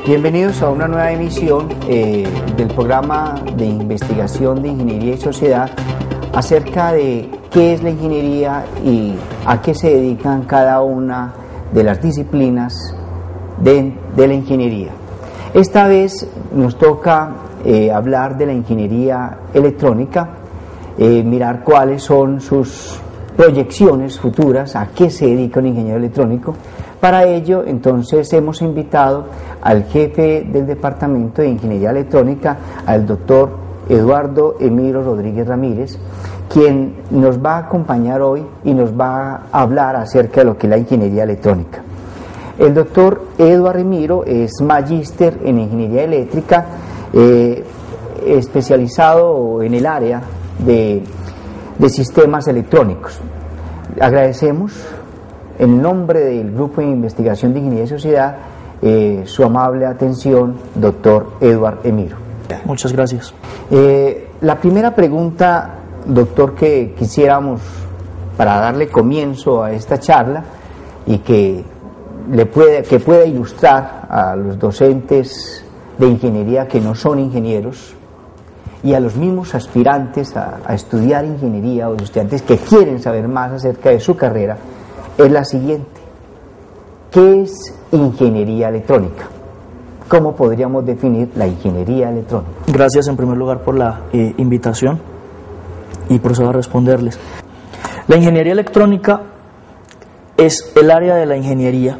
Bienvenidos a una nueva emisión del programa de investigación de Ingeniería y Sociedad acerca de qué es la ingeniería y a qué se dedican cada una de las disciplinas de la ingeniería. Esta vez nos toca hablar de la ingeniería electrónica, mirar cuáles son sus proyecciones futuras, a qué se dedica un ingeniero electrónico. Para ello, entonces, hemos invitado al jefe del Departamento de Ingeniería Electrónica, al doctor Eduardo Emiro Rodríguez Ramírez, quien nos va a acompañar hoy y nos va a hablar acerca de lo que es la ingeniería electrónica. El doctor Eduardo Emiro es magíster en Ingeniería Eléctrica, especializado en el área de sistemas electrónicos. Agradecemos en nombre del Grupo de Investigación de Ingeniería y Sociedad su amable atención, doctor Eduardo Emiro. Muchas gracias. La primera pregunta, doctor, que quisiéramos para darle comienzo a esta charla y que pueda ilustrar a los docentes de ingeniería que no son ingenieros y a los mismos aspirantes a estudiar ingeniería o los estudiantes que quieren saber más acerca de su carrera, es la siguiente: ¿qué es ingeniería electrónica? ¿Cómo podríamos definir la ingeniería electrónica? Gracias en primer lugar por la invitación y procedo a responderles. La ingeniería electrónica es el área de la ingeniería,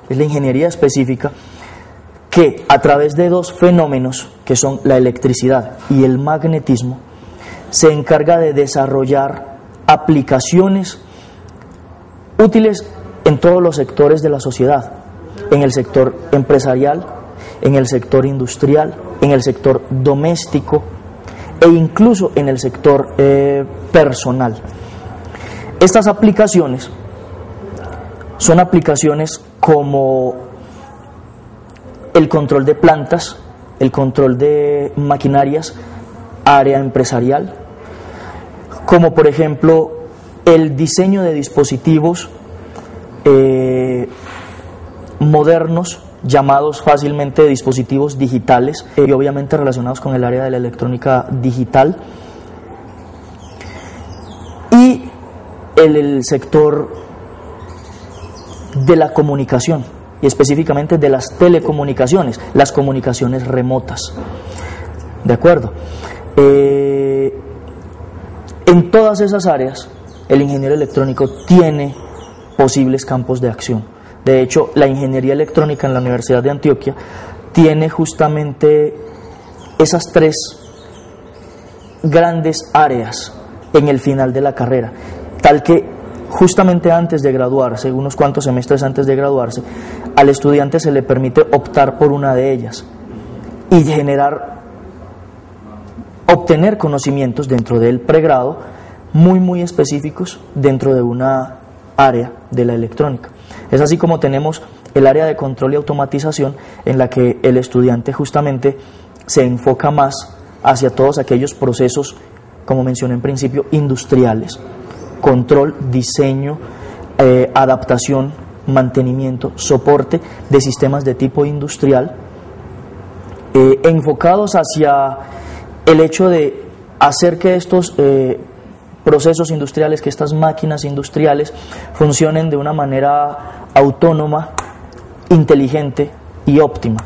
es la ingeniería específica que a través de dos fenómenos que son la electricidad y el magnetismo se encarga de desarrollar aplicaciones útiles en todos los sectores de la sociedad, en el sector empresarial, en el sector industrial, en el sector doméstico e incluso en el sector personal. Estas aplicaciones son aplicaciones como el control de plantas, el control de maquinarias, área empresarial, como por ejemplo el diseño de dispositivos modernos, llamados fácilmente dispositivos digitales y obviamente relacionados con el área de la electrónica digital, y el sector de la comunicación y específicamente de las telecomunicaciones, las comunicaciones remotas. ¿De acuerdo? En todas esas áreas el ingeniero electrónico tiene posibles campos de acción. De hecho, la ingeniería electrónica en la Universidad de Antioquia tiene justamente esas tres grandes áreas en el final de la carrera, tal que justamente antes de graduarse, unos cuantos semestres antes de graduarse, al estudiante se le permite optar por una de ellas y obtener conocimientos dentro del pregrado muy específicos dentro de una área de la electrónica. Es así como tenemos el área de control y automatización, en la que el estudiante justamente se enfoca más hacia todos aquellos procesos, como mencioné en principio, industriales: control, diseño, adaptación, mantenimiento, soporte de sistemas de tipo industrial, enfocados hacia el hecho de hacer que estos procesos industriales, que estas máquinas industriales funcionen de una manera autónoma, inteligente y óptima,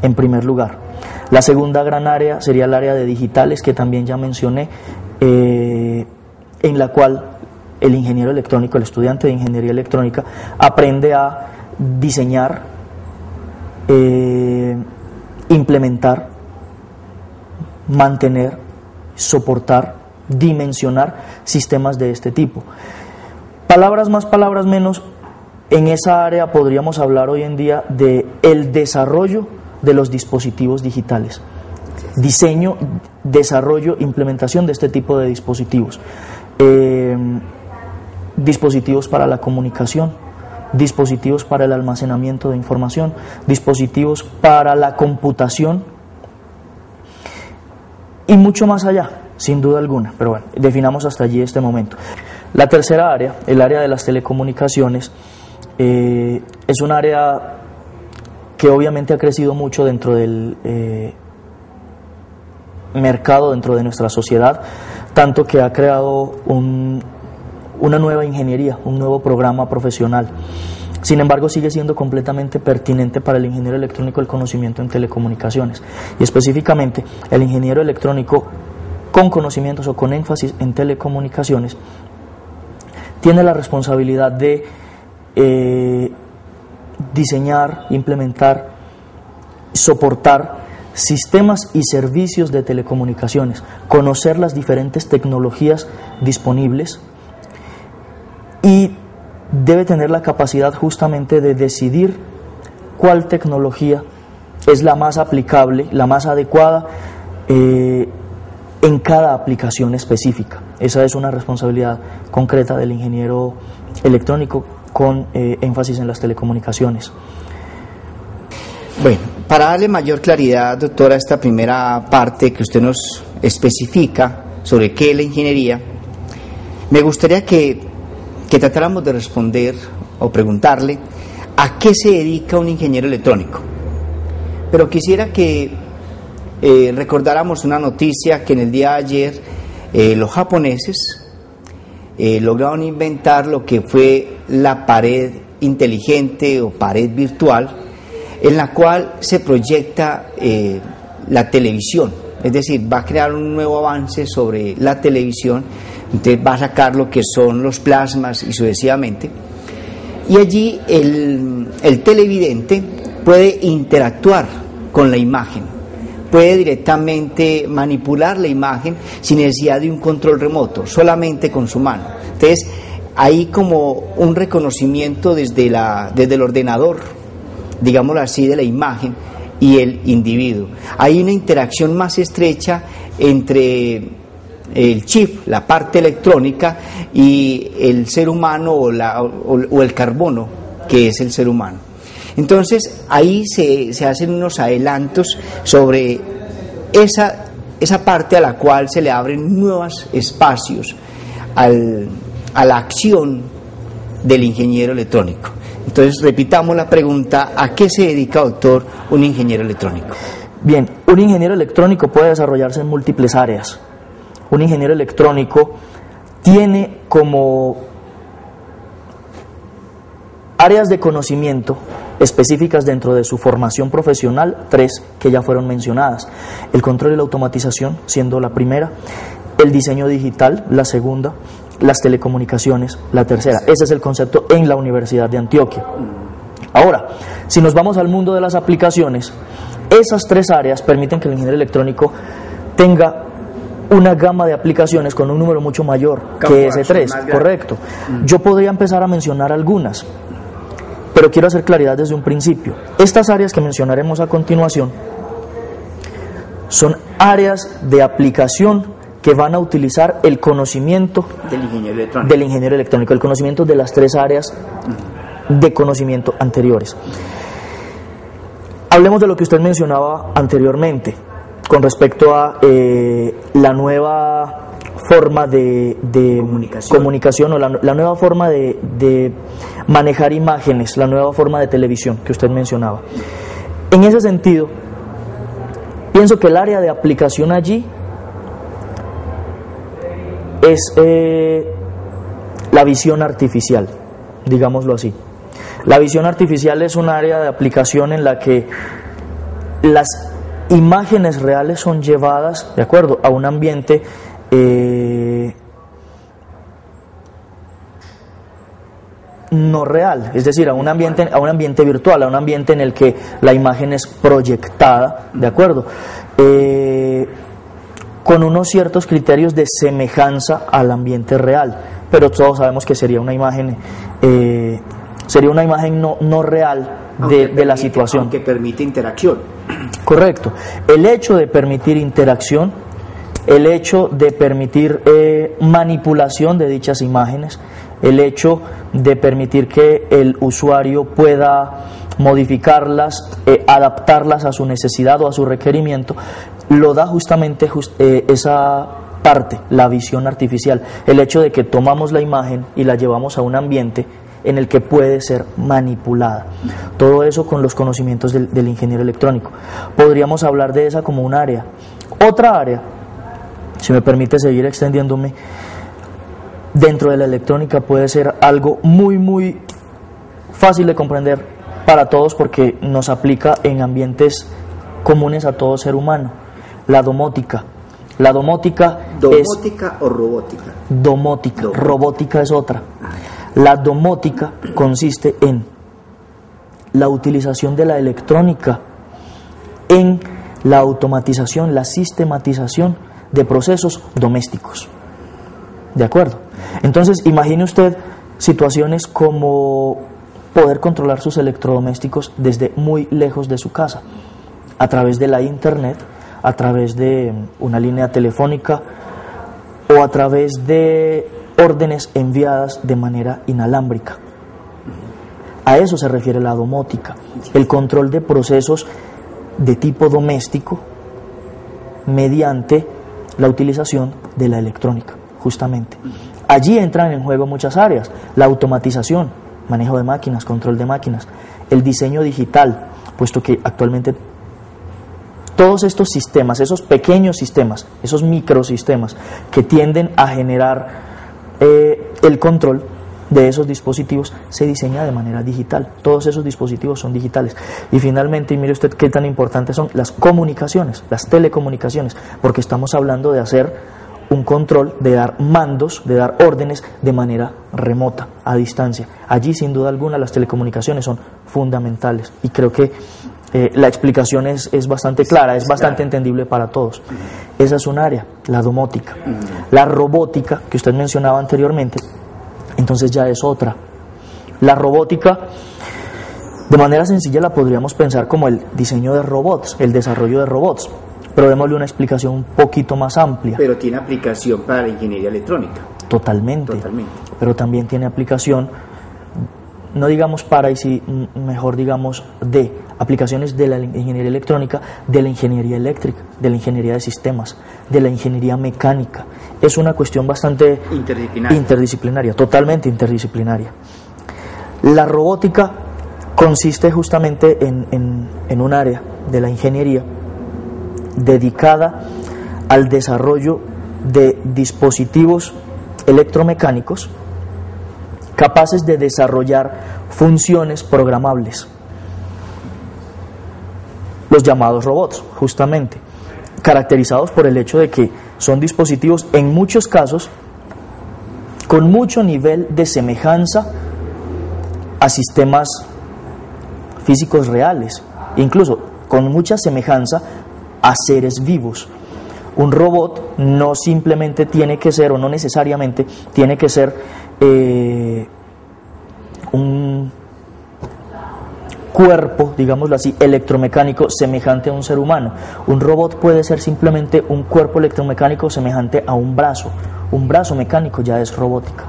en primer lugar. La segunda gran área sería el área de digitales, que también ya mencioné, en la cual el ingeniero electrónico, el estudiante de ingeniería electrónica, aprende a diseñar, implementar, mantener, soportar, dimensionar sistemas de este tipo. Palabras más, palabras menos, en esa área podríamos hablar hoy en día de el desarrollo de los dispositivos digitales. Diseño, desarrollo, implementación de este tipo de dispositivos. Dispositivos para la comunicación, dispositivos para el almacenamiento de información, dispositivos para la computación y mucho más allá, sin duda alguna, pero bueno, definamos hasta allí este momento. La tercera área, el área de las telecomunicaciones, es un área que obviamente ha crecido mucho dentro del mercado, dentro de nuestra sociedad, tanto que ha creado una nueva ingeniería, un nuevo programa profesional. Sin embargo, sigue siendo completamente pertinente para el ingeniero electrónico el conocimiento en telecomunicaciones, y específicamente el ingeniero electrónico con conocimientos o con énfasis en telecomunicaciones tiene la responsabilidad de diseñar, implementar, soportar sistemas y servicios de telecomunicaciones, conocer las diferentes tecnologías disponibles, y debe tener la capacidad justamente de decidir cuál tecnología es la más aplicable, la más adecuada en cada aplicación específica. Esa es una responsabilidad concreta del ingeniero electrónico con énfasis en las telecomunicaciones. Bueno, para darle mayor claridad, doctora, a esta primera parte que usted nos especifica sobre qué es la ingeniería, me gustaría que tratáramos de responder o preguntarle a qué se dedica un ingeniero electrónico. Pero quisiera que recordáramos una noticia que en el día de ayer los japoneses lograron inventar lo que fue la pared inteligente o pared virtual, en la cual se proyecta la televisión, es decir, va a crear un nuevo avance sobre la televisión. Entonces va a sacar lo que son los plasmas y sucesivamente, y allí el televidente puede interactuar con la imagen, puede directamente manipular la imagen sin necesidad de un control remoto, solamente con su mano. Entonces hay como un reconocimiento desde el ordenador, digámoslo así, de la imagen y el individuo. Hay una interacción más estrecha entre el chip, la parte electrónica, y el ser humano o el carbono, que es el ser humano. Entonces ahí se hacen unos adelantos sobre esa parte a la cual se le abren nuevos espacios a la acción del ingeniero electrónico. Entonces repitamos la pregunta: ¿a qué se dedica, doctor, un ingeniero electrónico? Bien, un ingeniero electrónico puede desarrollarse en múltiples áreas. Un ingeniero electrónico tiene como áreas de conocimiento específicas dentro de su formación profesional 3 que ya fueron mencionadas: el control y la automatización, siendo la primera; el diseño digital, la segunda; las telecomunicaciones, la tercera. Ese es el concepto en la Universidad de Antioquia. Ahora, si nos vamos al mundo de las aplicaciones, esas 3 áreas permiten que el ingeniero electrónico tenga una gama de aplicaciones con un número mucho mayor que ese 3, correcto. Yo podría empezar a mencionar algunas, pero quiero hacer claridad desde un principio. Estas áreas que mencionaremos a continuación son áreas de aplicación que van a utilizar el conocimiento del ingeniero electrónico, el conocimiento de las 3 áreas de conocimiento anteriores. Hablemos de lo que usted mencionaba anteriormente con respecto a la nueva forma de comunicación, o la nueva forma de manejar imágenes, la nueva forma de televisión que usted mencionaba. En ese sentido, pienso que el área de aplicación allí es la visión artificial, digámoslo así. La visión artificial es un área de aplicación en la que las imágenes reales son llevadas, de acuerdo, a un ambiente no real, es decir, a un ambiente virtual, a un ambiente en el que la imagen es proyectada, de acuerdo, con unos ciertos criterios de semejanza al ambiente real, pero todos sabemos que sería una imagen no real de la situación. Aunque permite interacción. Correcto. El hecho de permitir interacción, el hecho de permitir manipulación de dichas imágenes, el hecho de permitir que el usuario pueda modificarlas, adaptarlas a su necesidad o a su requerimiento, lo da justamente esa parte, la visión artificial. El hecho de que tomamos la imagen y la llevamos a un ambiente en el que puede ser manipulada. Todo eso con los conocimientos del ingeniero electrónico. Podríamos hablar de esa como un área. Otra área, si me permite seguir extendiéndome, dentro de la electrónica puede ser algo muy fácil de comprender para todos porque nos aplica en ambientes comunes a todo ser humano: la domótica. La domótica o robótica. Domótica, robótica es otra. La domótica consiste en la utilización de la electrónica en la automatización, la sistematización de procesos domésticos. ¿De acuerdo? Entonces, imagine usted situaciones como poder controlar sus electrodomésticos desde muy lejos de su casa, a través de la internet, a través de una línea telefónica o a través de órdenes enviadas de manera inalámbrica. A eso se refiere la domótica, el control de procesos de tipo doméstico mediante la utilización de la electrónica, justamente. Allí entran en juego muchas áreas: la automatización, manejo de máquinas, control de máquinas, el diseño digital, puesto que actualmente todos estos sistemas, esos pequeños sistemas, esos microsistemas que tienden a generar el control de esos dispositivos, se diseña de manera digital. Todos esos dispositivos son digitales. Y finalmente, y mire usted qué tan importantes son las comunicaciones, las telecomunicaciones, porque estamos hablando de hacer un control, de dar mandos, de dar órdenes de manera remota, a distancia. Allí, sin duda alguna, las telecomunicaciones son fundamentales y creo que la explicación es bastante clara, es bastante entendible para todos. Esa es un área, la domótica. La robótica, que usted mencionaba anteriormente, entonces ya es otra. La robótica, de manera sencilla, la podríamos pensar como el diseño de robots, el desarrollo de robots, pero démosle una explicación un poquito más amplia. Pero tiene aplicación para la ingeniería electrónica. Totalmente. Pero también tiene aplicación, no digamos para, y si mejor digamos de aplicaciones de la ingeniería electrónica, de la ingeniería eléctrica, de la ingeniería de sistemas, de la ingeniería mecánica. Es una cuestión bastante interdisciplinaria, totalmente interdisciplinaria. La robótica consiste justamente en un área de la ingeniería dedicada al desarrollo de dispositivos electromecánicos capaces de desarrollar funciones programables, los llamados robots, justamente, caracterizados por el hecho de que son dispositivos, en muchos casos, con mucho nivel de semejanza a sistemas físicos reales, incluso con mucha semejanza a seres vivos. Un robot no simplemente tiene que ser, o no necesariamente tiene que ser un cuerpo, digámoslo así, electromecánico semejante a un ser humano. Un robot puede ser simplemente un cuerpo electromecánico semejante a un brazo. Un brazo mecánico ya es robótica.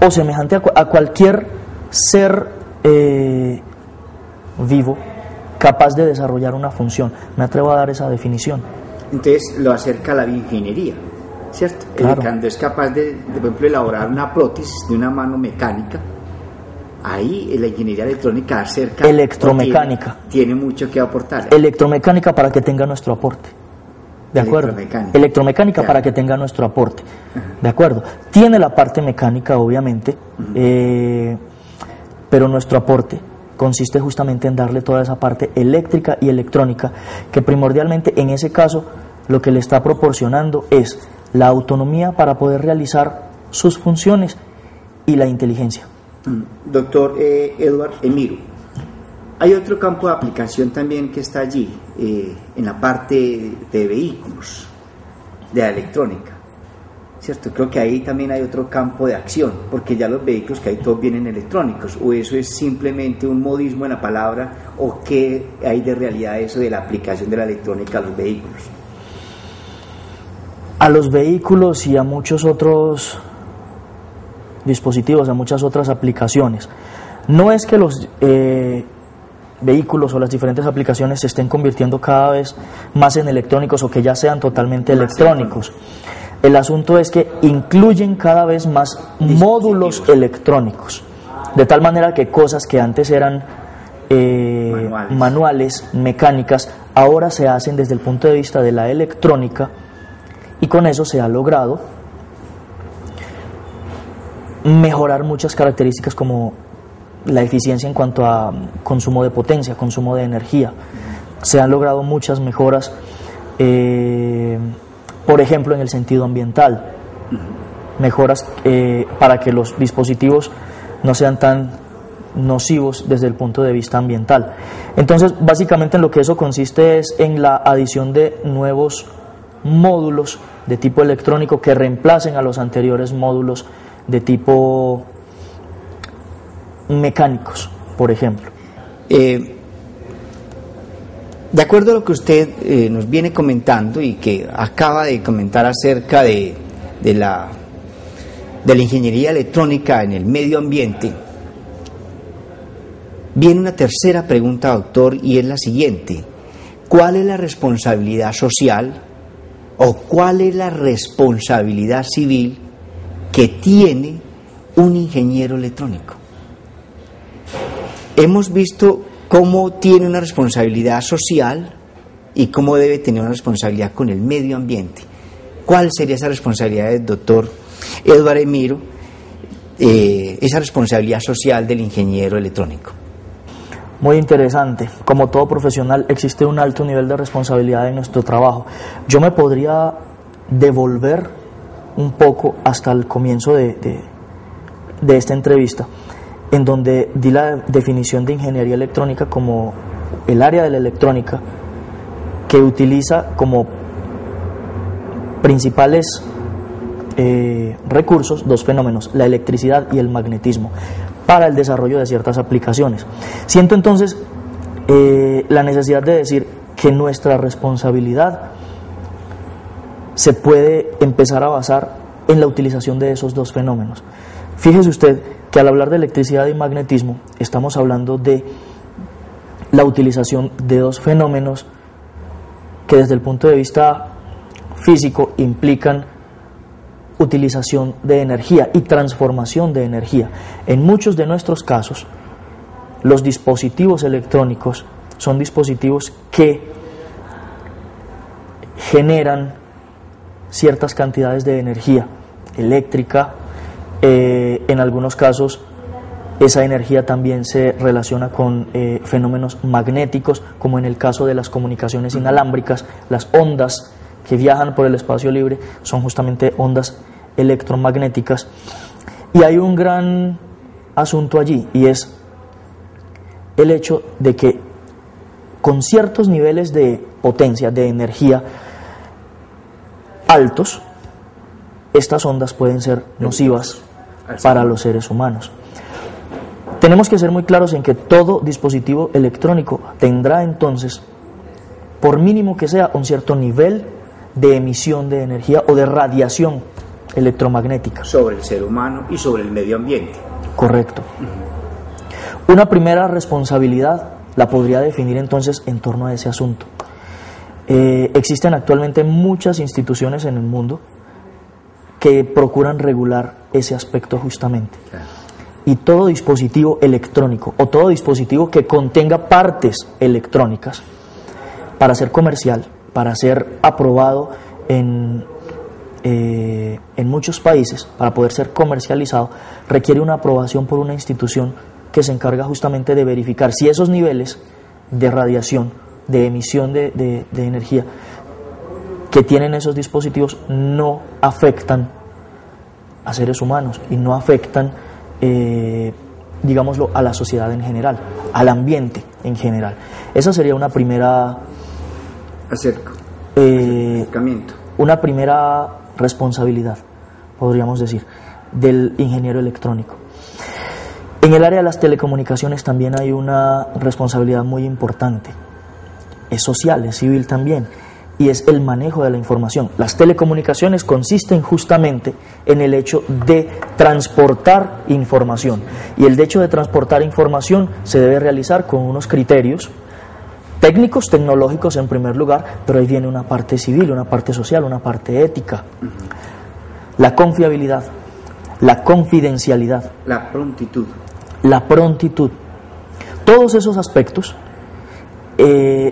O semejante a cualquier ser vivo capaz de desarrollar una función. Me atrevo a dar esa definición. Entonces lo acerca a la bioingeniería, ¿cierto? Claro. Cuando es capaz de, por ejemplo, elaborar una prótesis de una mano mecánica, ahí la ingeniería electrónica acerca... Electromecánica. Tiene mucho que aportar. Electromecánica para que tenga nuestro aporte. ¿De acuerdo? Electromecánica claro. Para que tenga nuestro aporte. ¿De acuerdo? Tiene la parte mecánica, obviamente, pero nuestro aporte consiste justamente en darle toda esa parte eléctrica y electrónica, que primordialmente en ese caso lo que le está proporcionando es la autonomía para poder realizar sus funciones y la inteligencia. Doctor Edward Emiro, hay otro campo de aplicación también que está allí, en la parte de vehículos, de la electrónica, ¿cierto? Creo que ahí también hay otro campo de acción, porque ya los vehículos que hay todos vienen electrónicos, o eso es simplemente un modismo en la palabra, o qué hay de realidad eso de la aplicación de la electrónica a los vehículos. A los vehículos y a muchos otros dispositivos, a muchas otras aplicaciones. No es que los vehículos o las diferentes aplicaciones se estén convirtiendo cada vez más en electrónicos o que ya sean totalmente electrónicos. El asunto es que incluyen cada vez más módulos electrónicos, de tal manera que cosas que antes eran manuales, mecánicas, ahora se hacen desde el punto de vista de la electrónica, y con eso se ha logrado mejorar muchas características como la eficiencia en cuanto a consumo de potencia, consumo de energía. Se han logrado muchas mejoras, por ejemplo, en el sentido ambiental, mejoras para que los dispositivos no sean tan nocivos desde el punto de vista ambiental. Entonces, básicamente en lo que eso consiste es en la adición de nuevos módulos de tipo electrónico que reemplacen a los anteriores módulos de tipo mecánicos, por ejemplo. De acuerdo a lo que usted nos viene comentando y que acaba de comentar acerca de la ingeniería electrónica en el medio ambiente, viene una tercera pregunta, doctor, y es la siguiente: ¿cuál es la responsabilidad social o cuál es la responsabilidad civil que tiene un ingeniero electrónico? Hemos visto cómo tiene una responsabilidad social y cómo debe tener una responsabilidad con el medio ambiente. ¿Cuál sería esa responsabilidad del doctor Edward Emiro, esa responsabilidad social del ingeniero electrónico? Muy interesante. Como todo profesional existe un alto nivel de responsabilidad en nuestro trabajo. Yo me podría devolver un poco hasta el comienzo de esta entrevista, en donde di la definición de ingeniería electrónica como el área de la electrónica que utiliza como principales recursos dos fenómenos, la electricidad y el magnetismo, para el desarrollo de ciertas aplicaciones. Siento entonces la necesidad de decir que nuestra responsabilidad se puede empezar a basar en la utilización de esos dos fenómenos. Fíjese usted que al hablar de electricidad y magnetismo estamos hablando de la utilización de dos fenómenos que desde el punto de vista físico implican utilización de energía y transformación de energía. En muchos de nuestros casos, los dispositivos electrónicos son dispositivos que generan ciertas cantidades de energía eléctrica. En algunos casos esa energía también se relaciona con fenómenos magnéticos, como en el caso de las comunicaciones inalámbricas. Las ondas que viajan por el espacio libre son justamente ondas electromagnéticas, y hay un gran asunto allí, y es el hecho de que con ciertos niveles de potencia, de energía altos, estas ondas pueden ser nocivas para los seres humanos. Tenemos que ser muy claros en que todo dispositivo electrónico tendrá entonces, por mínimo que sea, un cierto nivel de emisión de energía o de radiación electromagnética. Sobre el ser humano y sobre el medio ambiente. Correcto. Una primera responsabilidad la podría definir entonces en torno a ese asunto. Existen actualmente muchas instituciones en el mundo que procuran regular ese aspecto justamente. Claro. Y todo dispositivo electrónico o todo dispositivo que contenga partes electrónicas, para ser comercial, para ser aprobado en muchos países, para poder ser comercializado, requiere una aprobación por una institución que se encarga justamente de verificar si esos niveles de radiación, de emisión de energía que tienen esos dispositivos no afectan a seres humanos y no afectan, digámoslo, a la sociedad en general, al ambiente en general. Esa sería una primera acercamiento, una primera responsabilidad, podríamos decir, del ingeniero electrónico. En el área de las telecomunicaciones también hay una responsabilidad muy importante, es social, es civil también, y es el manejo de la información. Las telecomunicaciones consisten justamente en el hecho de transportar información, y el hecho de transportar información se debe realizar con unos criterios técnicos, tecnológicos en primer lugar, pero ahí viene una parte civil, una parte social, una parte ética. La confiabilidad, la confidencialidad, la prontitud. La prontitud. Todos esos aspectos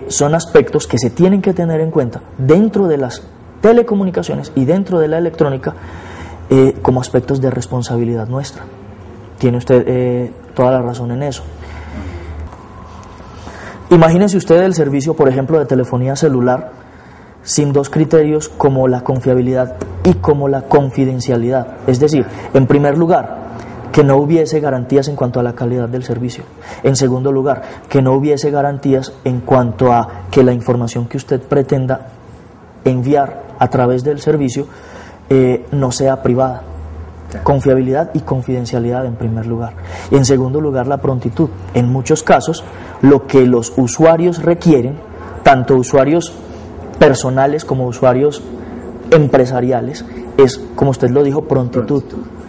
son aspectos que se tienen que tener en cuenta dentro de las telecomunicaciones y dentro de la electrónica como aspectos de responsabilidad nuestra. Tiene usted toda la razón en eso. Imagínese usted el servicio, por ejemplo, de telefonía celular sin dos criterios como la confiabilidad y como la confidencialidad. Es decir, en primer lugar, que no hubiese garantías en cuanto a la calidad del servicio. En segundo lugar, que no hubiese garantías en cuanto a que la información que usted pretenda enviar a través del servicio no sea privada. Confiabilidad y confidencialidad en primer lugar. Y en segundo lugar, la prontitud. En muchos casos, lo que los usuarios requieren, tanto usuarios personales como usuarios empresariales, es, como usted lo dijo, prontitud.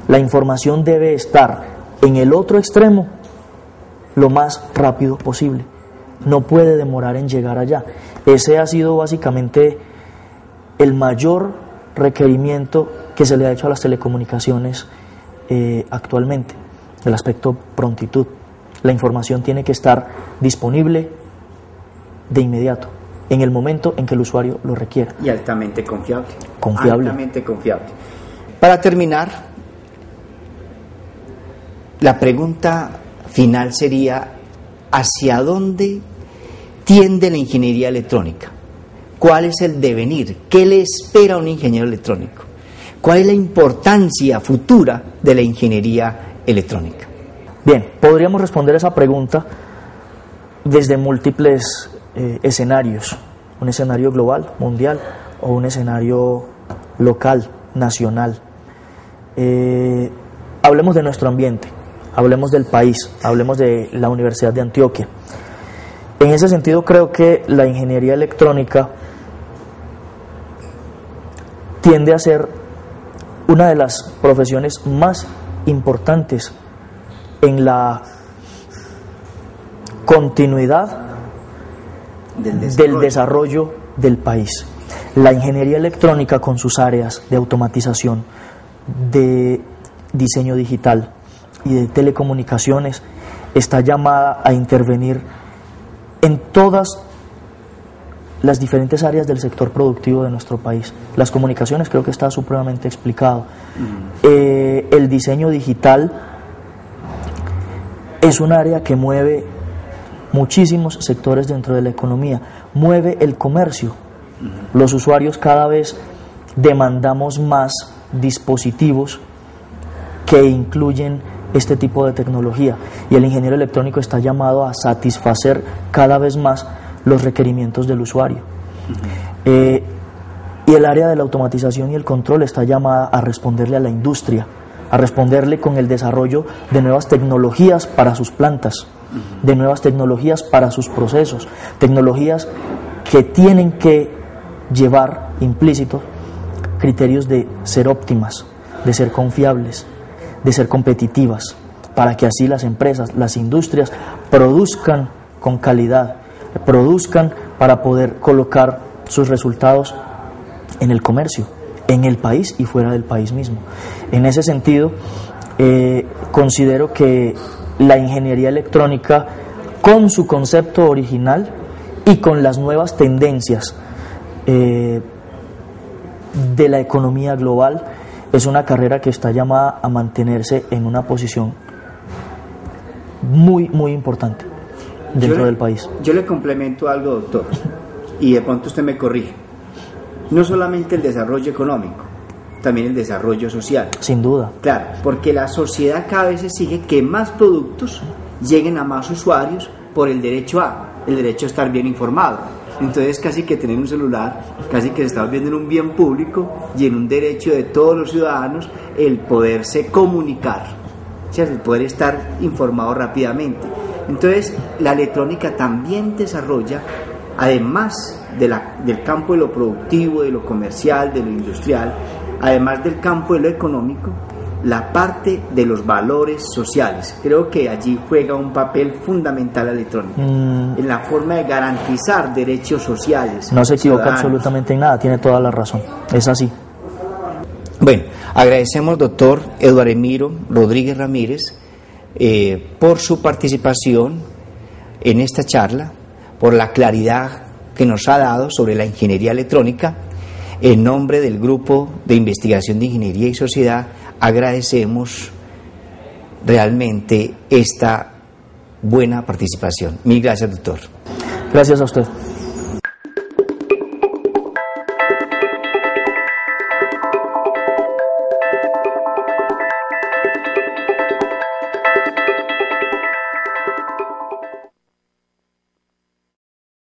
La información debe estar en el otro extremo lo más rápido posible. No puede demorar en llegar allá. Ese ha sido básicamente el mayor requerimiento que se le ha hecho a las telecomunicaciones actualmente, el aspecto prontitud. La información tiene que estar disponible de inmediato, en el momento en que el usuario lo requiera. Y altamente confiable. Confiable. Altamente confiable. Para terminar, la pregunta final sería: ¿hacia dónde tiende la ingeniería electrónica? ¿Cuál es el devenir? ¿Qué le espera a un ingeniero electrónico? ¿Cuál es la importancia futura de la ingeniería electrónica? Bien, podríamos responder esa pregunta desde múltiples escenarios. Un escenario global, mundial, o un escenario local, nacional. Hablemos de nuestro ambiente, hablemos del país, hablemos de la Universidad de Antioquia. En ese sentido, creo que la ingeniería electrónica tiende a ser una de las profesiones más importantes en la continuidad del desarrollo del país. La ingeniería electrónica, con sus áreas de automatización, de diseño digital y de telecomunicaciones, está llamada a intervenir en todas las diferentes áreas del sector productivo de nuestro país. Las comunicaciones, creo que está supremamente explicado. El diseño digital es un área que mueve muchísimos sectores dentro de la economía, mueve el comercio. Los usuarios cada vez demandamos más dispositivos que incluyen este tipo de tecnología, y el ingeniero electrónico está llamado a satisfacer cada vez más los requerimientos del usuario. Y el área de la automatización y el control está llamada a responderle a la industria, a responderle con el desarrollo de nuevas tecnologías para sus plantas, de nuevas tecnologías para sus procesos, tecnologías que tienen que llevar implícitos criterios de ser óptimas, de ser confiables, de ser competitivas, para que así las empresas, las industrias produzcan con calidad, produzcan para poder colocar sus resultados en el comercio, en el país y fuera del país mismo. En ese sentido, considero que la ingeniería electrónica, con su concepto original y con las nuevas tendencias de la economía global, es una carrera que está llamada a mantenerse en una posición muy, muy importante dentro del país. Yo le complemento algo, doctor, y de pronto usted me corrige. No solamente el desarrollo económico, también el desarrollo social. Sin duda. Claro, porque la sociedad cada vez exige que más productos lleguen a más usuarios por el derecho a estar bien informado. Entonces casi que tener un celular, casi que se está volviendo en un bien público y en un derecho de todos los ciudadanos el poderse comunicar, ¿cierto? El poder estar informado rápidamente. Entonces la electrónica también desarrolla, además del campo de lo productivo, de lo comercial, de lo industrial, además del campo de lo económico, la parte de los valores sociales. Creo que allí juega un papel fundamental la electrónica, en la forma de garantizar derechos sociales. No se equivoca ciudadanos. absolutamente en nada, tiene toda la razón, es así. Bueno, agradecemos, doctor Eduardo Emiro Rodríguez Ramírez, por su participación en esta charla, por la claridad que nos ha dado sobre la ingeniería electrónica. En nombre del Grupo de Investigación de Ingeniería y Sociedad, agradecemos realmente esta buena participación. Mil gracias, doctor. Gracias a usted.